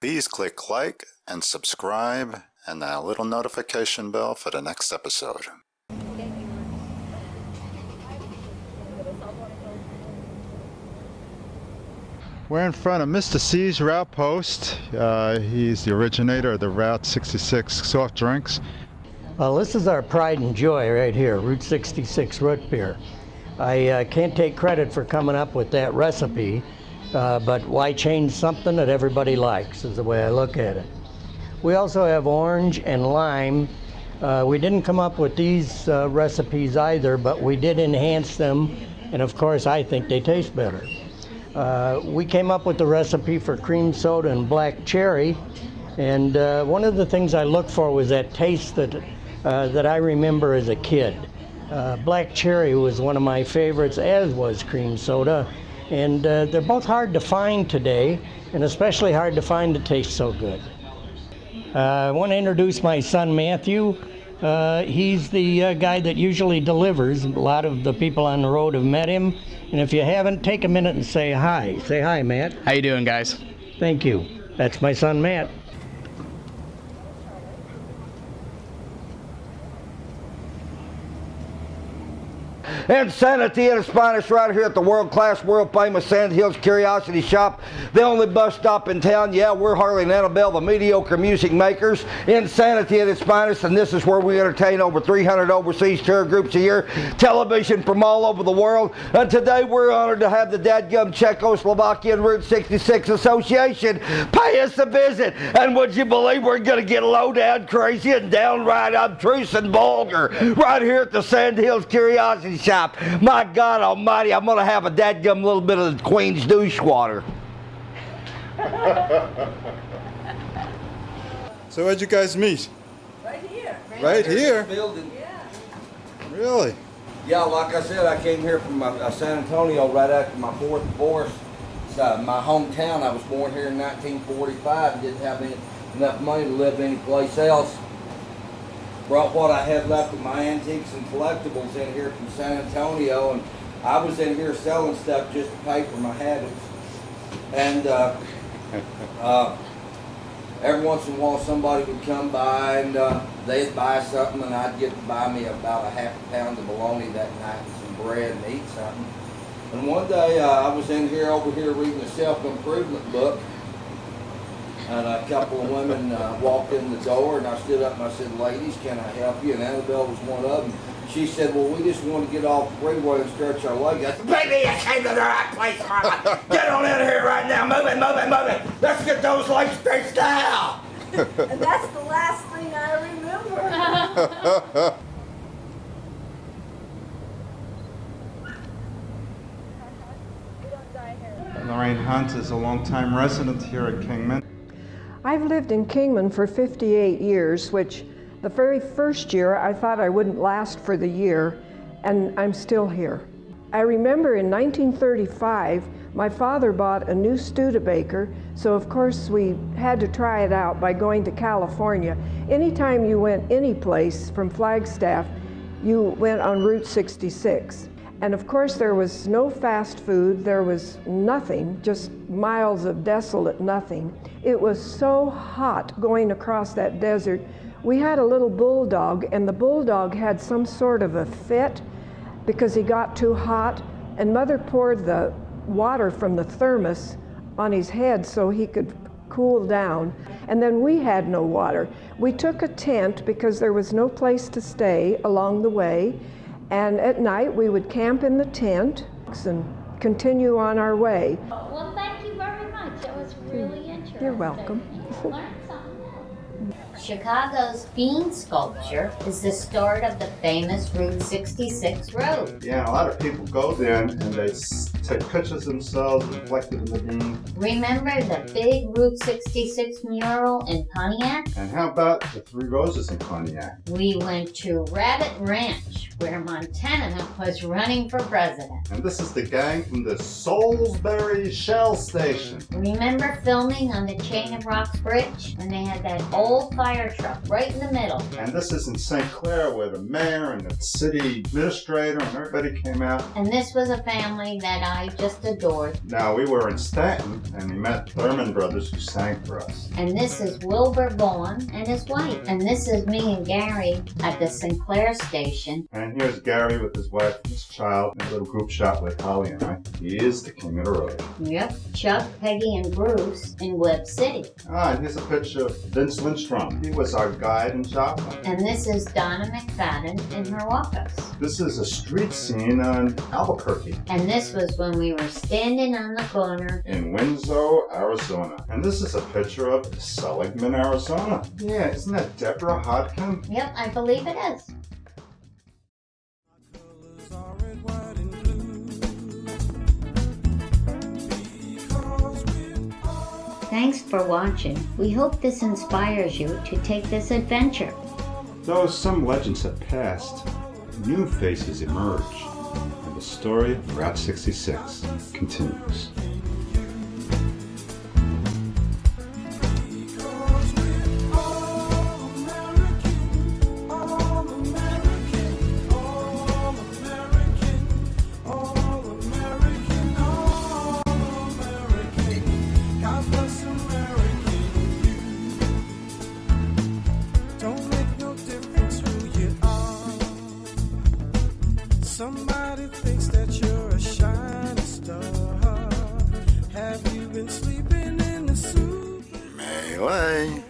Please click like and subscribe and that little notification bell for the next episode. We're in front of Mr. C's Route Post. He's the originator of the Route 66 soft drinks. Well, this is our pride and joy right here, Route 66 root beer. I can't take credit for coming up with that recipe, but why change something that everybody likes is the way I look at it. We also have orange and lime. We didn't come up with these recipes either, but we did enhance them, and of course I think they taste better. We came up with the recipe for cream soda and black cherry, and one of the things I looked for was that taste that I remember as a kid. Black cherry was one of my favorites, as was cream soda, and they're both hard to find today, and especially hard to find that taste so good. I want to introduce my son Matthew. He's the guy that usually delivers. A lot of the people on the road have met him, and if you haven't, take a minute and say hi. Say hi, Matt. How you doing, guys? Thank you. That's my son Matt. Insanity at its finest right here at the world-class, world-famous Sand Hills Curiosity Shop. The only bus stop in town. Yeah, we're Harley and Annabelle, the mediocre music makers. Insanity at its finest, and this is where we entertain over 300 overseas tour groups a year. Television from all over the world. And today we're honored to have the dadgum Czechoslovakian Route 66 Association pay us a visit. And would you believe we're going to get low down crazy and downright obtruse and vulgar right here at the Sand Hills Curiosity Shop. My God almighty, I'm going to have a dadgum little bit of the Queen's douche water. So where'd you guys meet? Right here. Right here? Building. Yeah. Really? Yeah, like I said, I came here from San Antonio right after my fourth divorce. It's my hometown. I was born here in 1945 and didn't have enough money to live anyplace else. Brought what I had left of my antiques and collectibles in here from San Antonio, and I was in here selling stuff just to pay for my habits. And every once in a while somebody would come by and they'd buy something, and I'd get to buy me about a half a pound of bologna that night and some bread and eat something. And one day I was over here reading a self-improvement book, and a couple of women walked in the door, and I stood up and I said, "Ladies, can I help you?" And Annabelle was one of them. She said, "Well, we just want to get off the freeway and stretch our legs." I said, "Baby, you came to the right place, Marla. Get on in here right now. Move it, move it, move it. Let's get those legs stretched out." And that's the last thing I remember. Lorraine Hunt is a longtime resident here at Kingman. I've lived in Kingman for 58 years, which the very first year I thought I wouldn't last for the year, and I'm still here. I remember in 1935, my father bought a new Studebaker, so of course we had to try it out by going to California. Anytime you went any place from Flagstaff, you went on Route 66. And of course there was no fast food, there was nothing, just miles of desolate nothing. It was so hot going across that desert. We had a little bulldog, and the bulldog had some sort of a fit because he got too hot, and Mother poured the water from the thermos on his head so he could cool down. And then we had no water. We took a tent because there was no place to stay along the way. And at night, we would camp in the tent and continue on our way. Well, thank you very much. That was really interesting. You're welcome. Learned something. Chicago's Fiend sculpture is the start of the famous Route 66 road. Yeah, a lot of people go there and they take pictures themselves reflected in the beam. Remember the big Route 66 mural in Pontiac? And how about the Three Roses in Pontiac? We went to Rabbit Ranch, where Montana was running for president. And this is the gang from the Salisbury Shell Station. Remember filming on the Chain of Rocks Bridge when they had that old fire fire truck right in the middle. And this is in St. Clair where the mayor and the city administrator and everybody came out. And this was a family that I just adored. Now, we were in Stanton and we met Thurman Brothers who sang for us. And this is Wilbur Vaughn and his wife. And this is me and Gary at the Sinclair station. And here's Gary with his wife and his child in a little group shot with Holly and I. He is the king of the road. Yep, Chuck, Peggy, and Bruce in Webb City. Ah, and here's a picture of Vince Lindstrom. He was our guide in Joplin. And this is Donna McFadden in her office. This is a street scene on Albuquerque. And this was when we were standing on the corner In Winslow, Arizona. And this is a picture of Seligman, Arizona. Yeah, isn't that Deborah Hodkin? Yep, I believe it is. Thanks for watching. We hope this inspires you to take this adventure. Though some legends have passed, new faces emerge, and the story of Route 66 continues. Somebody thinks that you're a shining star. Have you been sleeping in the soup? Melee.